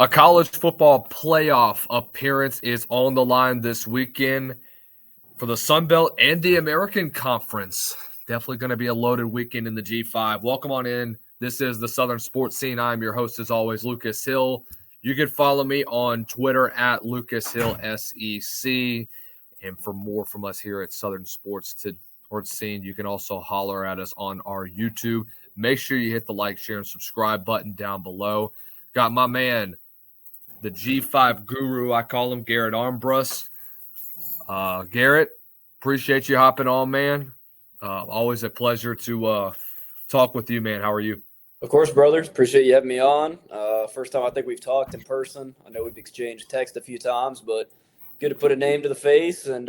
A college football playoff appearance is on the line this weekend for the Sun Belt and the American Conference. Definitely going to be a loaded weekend in the G5. Welcome on in. This is the Southern Sports Scene. I'm your host, as always, Lucas Hill. You can follow me on Twitter at Lucas Hill SEC. And for more from us here at Southern Sports Scene, you can also holler at us on our YouTube. Make sure you hit the like, share, and subscribe button down below. Got my man, the G5 guru, I call him, Garrett Armbrust. Garrett, appreciate you hopping on, man. Always a pleasure to talk with you, man. How are you? Of course, brothers. Appreciate you having me on. First time I think we've talked in person. I know we've exchanged text a few times, but good to put a name to the face and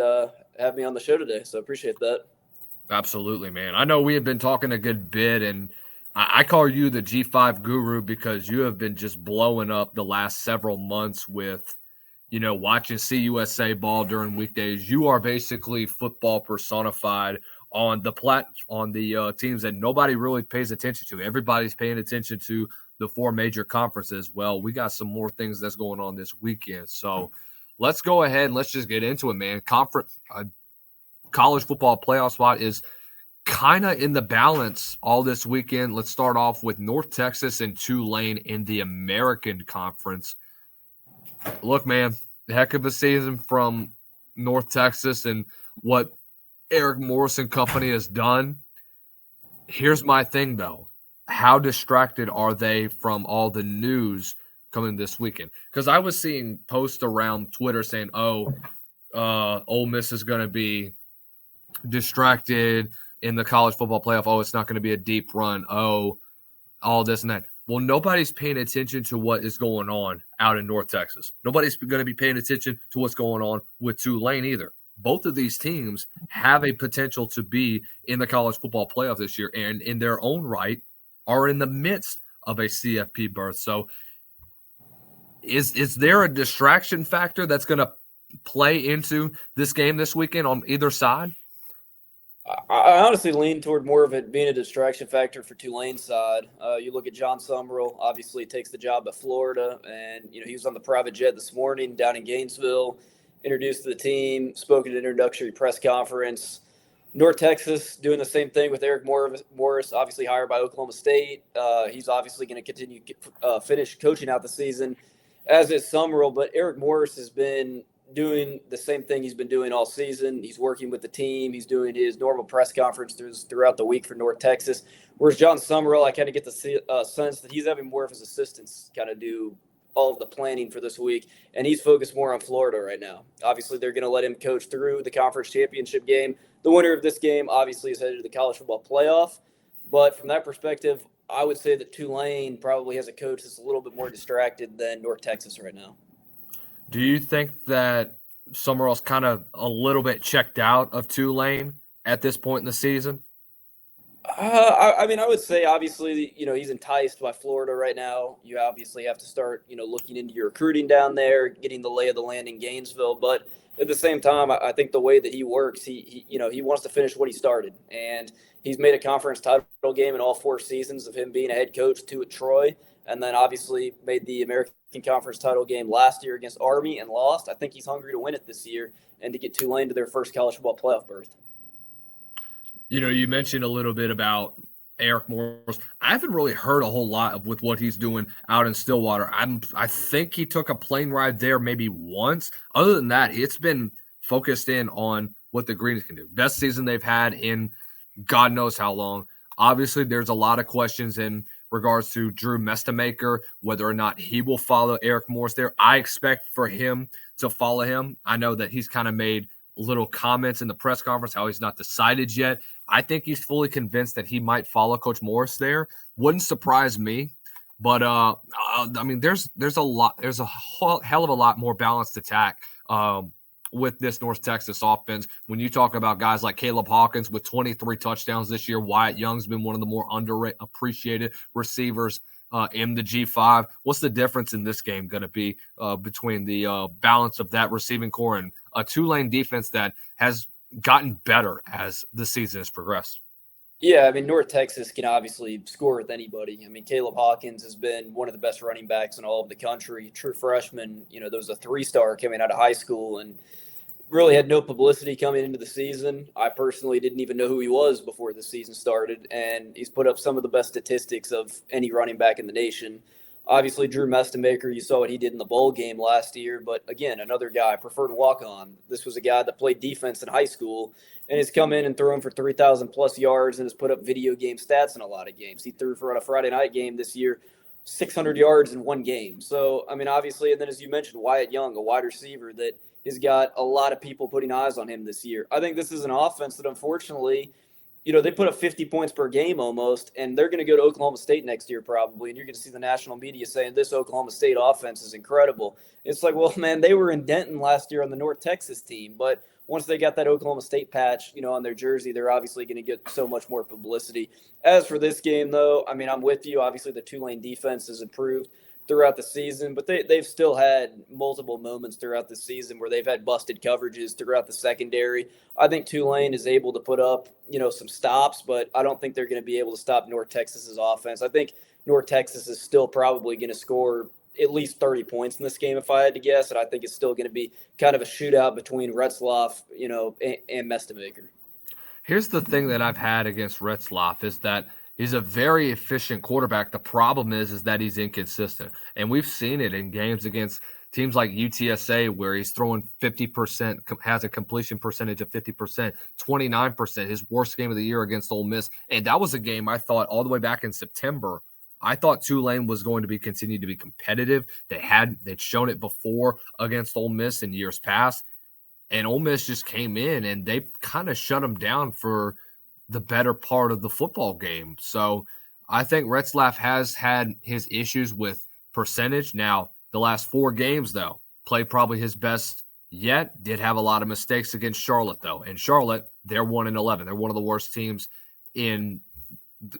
have me on the show today. So appreciate that. Absolutely, man. I know we have been talking a good bit, and I call you the G5 guru because you have been just blowing up the last several months with, watching CUSA ball during weekdays. You are basically football personified on the teams that nobody really pays attention to. Everybody's paying attention to the four major conferences. Well, we got some more things that's going on this weekend. So let's go ahead and let's just get into it, man. College football playoff spot is kind of in the balance all this weekend. Let's start off with North Texas and Tulane in the American Conference. Look, man, heck of a season from North Texas and what Eric Morris and company has done. Here's my thing, though. How distracted are they from all the news coming this weekend? Because I was seeing posts around Twitter saying, Ole Miss is going to be distracted in the college football playoff. Oh, it's not going to be a deep run. Oh, all this and that. Well, nobody's paying attention to what is going on out in North Texas. Nobody's going to be paying attention to what's going on with Tulane either. Both of these teams have a potential to be in the college football playoff this year, and in their own right are in the midst of a CFP berth. So is there a distraction factor that's going to play into this game this weekend on either side? I honestly lean toward more of it being a distraction factor for Tulane's side. You look at John Summerall, obviously takes the job at Florida, and he was on the private jet this morning down in Gainesville, introduced to the team, spoke at an introductory press conference. North Texas doing the same thing with Eric Morris, obviously hired by Oklahoma State. He's obviously going to continue finish coaching out the season, as is Summerall. But Eric Morris has been doing the same thing he's been doing all season. He's working with the team. He's doing his normal press conferences throughout the week for North Texas. Whereas John Summerall, I kind of get the sense that he's having more of his assistants kind of do all of the planning for this week, and he's focused more on Florida right now. Obviously, they're going to let him coach through the conference championship game. The winner of this game obviously is headed to the college football playoff. But from that perspective, I would say that Tulane probably has a coach that's a little bit more distracted than North Texas right now. Do you think that Summerall's kind of a little bit checked out of Tulane at this point in the season? I would say obviously, he's enticed by Florida right now. You obviously have to start, looking into your recruiting down there, getting the lay of the land in Gainesville. But at the same time, I think the way that he works, he wants to finish what he started. And he's made a conference title game in all 4 seasons of him being a head coach, 2 at Troy, and then obviously made the American Conference title game last year against Army and lost. I think he's hungry to win it this year and to get Tulane to their first college football playoff berth. You mentioned a little bit about Eric Morris. I haven't really heard a whole lot with what he's doing out in Stillwater. I think he took a plane ride there maybe once. Other than that, it's been focused in on what the Greens can do. Best season they've had in God knows how long. Obviously, there's a lot of questions in regards to Drew Mestamaker, whether or not he will follow Eric Morris there. I expect for him to follow him. I know that he's kind of made little comments in the press conference, how he's not decided yet. I think he's fully convinced that he might follow Coach Morris there. Wouldn't surprise me. But, there's a whole hell of a lot more balanced attack with this North Texas offense. When you talk about guys like Caleb Hawkins with 23 touchdowns this year, Wyatt Young's been one of the more underappreciated receivers in the G5. What's the difference in this game going to be between the balance of that receiving core and a Tulane defense that has gotten better as the season has progressed? Yeah, I mean, North Texas can obviously score with anybody. I mean, Caleb Hawkins has been one of the best running backs in all of the country. True freshman, there was a 3-star coming out of high school and really had no publicity coming into the season. I personally didn't even know who he was before the season started, and he's put up some of the best statistics of any running back in the nation. Obviously, Drew Mestemaker, you saw what he did in the bowl game last year, but again, another guy, preferred walk on. This was a guy that played defense in high school and has come in and thrown for 3,000 plus yards and has put up video game stats in a lot of games. He threw for on a Friday night game this year 600 yards in one game. So, I mean, obviously, and then as you mentioned, Wyatt Young, a wide receiver that has got a lot of people putting eyes on him this year. I think this is an offense that unfortunately, they put up 50 points per game almost, and they're going to go to Oklahoma State next year probably, and you're going to see the national media saying this Oklahoma State offense is incredible. It's like, well, man, they were in Denton last year on the North Texas team, but once they got that Oklahoma State patch, on their jersey, they're obviously going to get so much more publicity. As for this game, though, I mean, I'm with you. Obviously, the Tulane defense has improved throughout the season, but they've still had multiple moments throughout the season where they've had busted coverages throughout the secondary. I think Tulane is able to put up, some stops, but I don't think they're going to be able to stop North Texas's offense. I think North Texas is still probably going to score at least 30 points in this game if I had to guess, and I think it's still going to be kind of a shootout between Retzloff, and Mestemaker. Here's the thing that I've had against Retzloff is that he's a very efficient quarterback. The problem is that he's inconsistent. And we've seen it in games against teams like UTSA where he's throwing 50%, has a completion percentage of 50%, 29%, his worst game of the year against Ole Miss. And that was a game I thought all the way back in September, I thought Tulane was going to continue to be competitive. They'd shown it before against Ole Miss in years past. And Ole Miss just came in and they kind of shut them down for the better part of the football game. So I think Retzlaff has had his issues with percentage. Now, the last 4 games, though, played probably his best yet. Did have a lot of mistakes against Charlotte, though. And Charlotte, they're 1-11. They're one of the worst teams in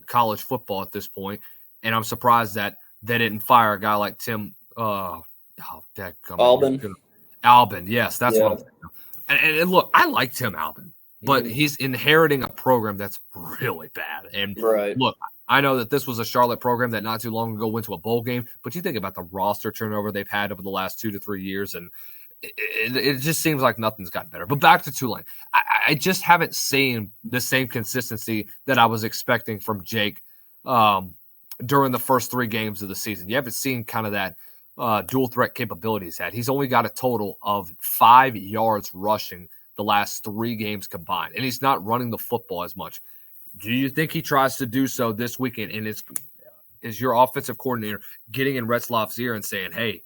college football at this point. And I'm surprised that they didn't fire a guy like Tim. Albin. Yes, that's what I'm thinking. And look, I like Tim Albin, but he's inheriting a program that's really bad. And look, I know that this was a Charlotte program that not too long ago went to a bowl game, but you think about the roster turnover they've had over the last 2 to 3 years, and it just seems like nothing's gotten better. But back to Tulane. I just haven't seen the same consistency that I was expecting from Jake during the first 3 games of the season. You haven't seen kind of that dual threat capabilities had. He's only got a total of 5 yards rushing the last 3 games combined, and he's not running the football as much. Do you think he tries to do so this weekend? And is your offensive coordinator getting in Retzloff's ear and saying, hey,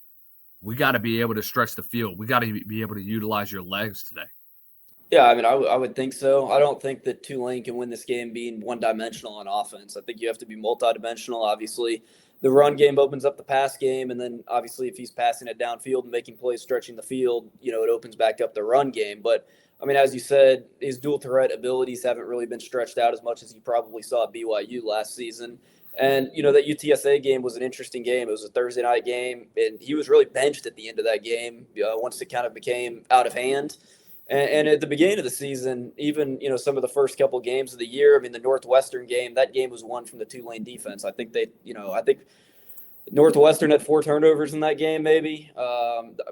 we got to be able to stretch the field. We got to be able to utilize your legs today? Yeah, I mean, I would think so. I don't think that Tulane can win this game being one-dimensional on offense. I think you have to be multi-dimensional. Obviously, the run game opens up the pass game, and then obviously if he's passing it downfield and making plays stretching the field, it opens back up the run game. But, I mean, as you said, his dual threat abilities haven't really been stretched out as much as you probably saw at BYU last season. And, that UTSA game was an interesting game. It was a Thursday night game, and he was really benched at the end of that game once it kind of became out of hand. And at the beginning of the season, even, some of the first couple games of the year, I mean, the Northwestern game, that game was won from the Tulane defense. I think I think Northwestern had 4 turnovers in that game, maybe.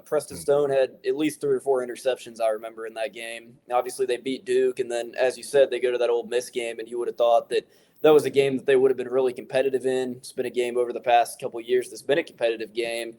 Preston Stone had at least 3 or 4 interceptions, I remember, in that game. Obviously, they beat Duke, and then, as you said, they go to that Ole Miss game, and you would have thought that was a game that they would have been really competitive in. It's been a game over the past couple of years that's been a competitive game.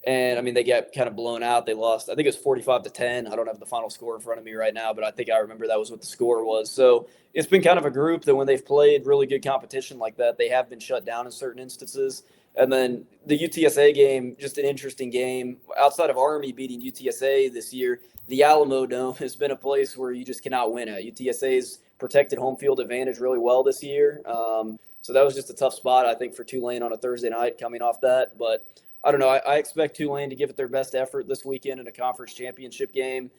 And I mean, they got kind of blown out. They lost, I think it was 45-10. I don't have the final score in front of me right now, but I think I remember that was what the score was. So it's been kind of a group that when they've played really good competition like that, they have been shut down in certain instances. And then the UTSA game, just an interesting game. Outside of Army beating UTSA this year, the Alamo Dome has been a place where you just cannot win at. UTSA's protected home field advantage really well this year. So that was just a tough spot, I think, for Tulane on a Thursday night coming off that. But I don't know. I expect Tulane to give it their best effort this weekend in a conference championship game.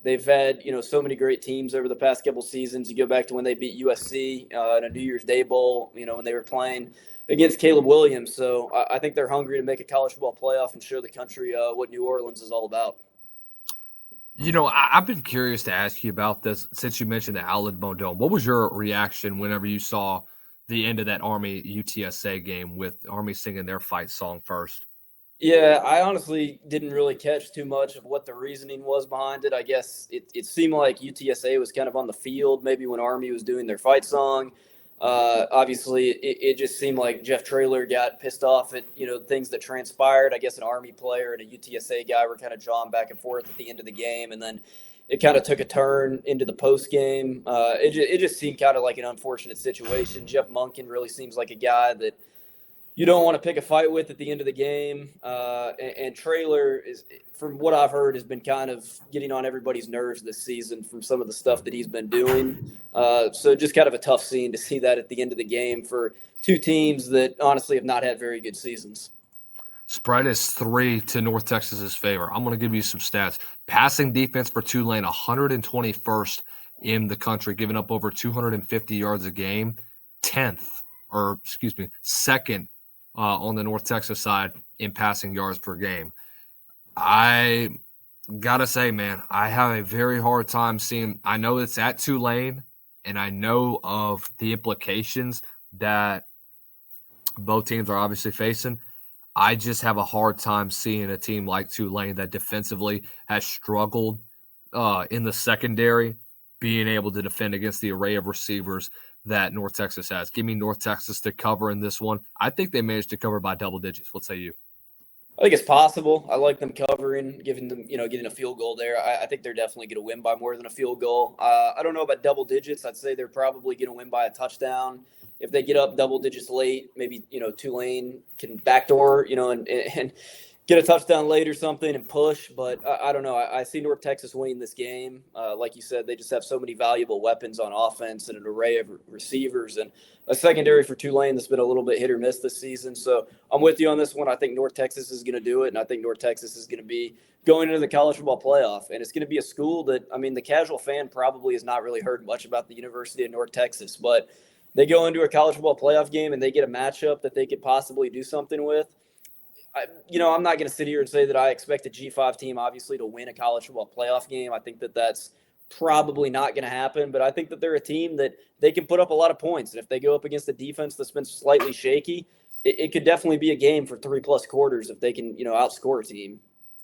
They've had, so many great teams over the past couple seasons. You go back to when they beat USC in a New Year's Day Bowl, when they were playing against Caleb Williams. So I think they're hungry to make a college football playoff and show the country what New Orleans is all about. I've been curious to ask you about this since you mentioned the Alamo Dome. What was your reaction whenever you saw the end of that Army UTSA game with Army singing their fight song first? Yeah, I honestly didn't really catch too much of what the reasoning was behind it. I guess it seemed like UTSA was kind of on the field, maybe when Army was doing their fight song. Obviously, it just seemed like Jeff Traylor got pissed off at things that transpired. I guess an Army player and a UTSA guy were kind of jawing back and forth at the end of the game, and then it kind of took a turn into the post game. It just seemed kind of like an unfortunate situation. Jeff Monken really seems like a guy that you don't want to pick a fight with at the end of the game. And Traylor is, from what I've heard, has been kind of getting on everybody's nerves this season from some of the stuff that he's been doing. So just kind of a tough scene to see that at the end of the game for two teams that honestly have not had very good seasons. Spread is 3 to North Texas's favor. I'm going to give you some stats. Passing defense for Tulane, 121st in the country, giving up over 250 yards a game. 2nd on the North Texas side in passing yards per game. I gotta say, man, I have a very hard time seeing. I know it's at Tulane, and I know of the implications that both teams are obviously facing. I just have a hard time seeing a team like Tulane that defensively has struggled in the secondary being able to defend against the array of receivers that North Texas has. Give me North Texas to cover in this one. I think they managed to cover by double digits. What say you? I think it's possible. I like them covering, giving them, getting a field goal there. I think they're definitely going to win by more than a field goal. I don't know about double digits. I'd say they're probably going to win by a touchdown. If they get up double digits late, maybe, Tulane can backdoor, and get a touchdown late or something and push. But I don't know. I see North Texas winning this game. Like you said, they just have so many valuable weapons on offense and an array of receivers and a secondary for Tulane that's been a little bit hit or miss this season. So I'm with you on this one. I think North Texas is going to do it, and I think North Texas is going to be going into the college football playoff. And it's going to be a school that, the casual fan probably has not really heard much about the University of North Texas, but they go into a college football playoff game and they get a matchup that they could possibly do something with. I'm not going to sit here and say that I expect a G5 team, obviously, to win a college football playoff game. I think that that's probably not going to happen, but I think that they're a team that they can put up a lot of points. And if they go up against a defense that's been slightly shaky, it could definitely be a game for 3+ quarters if they can, outscore a team.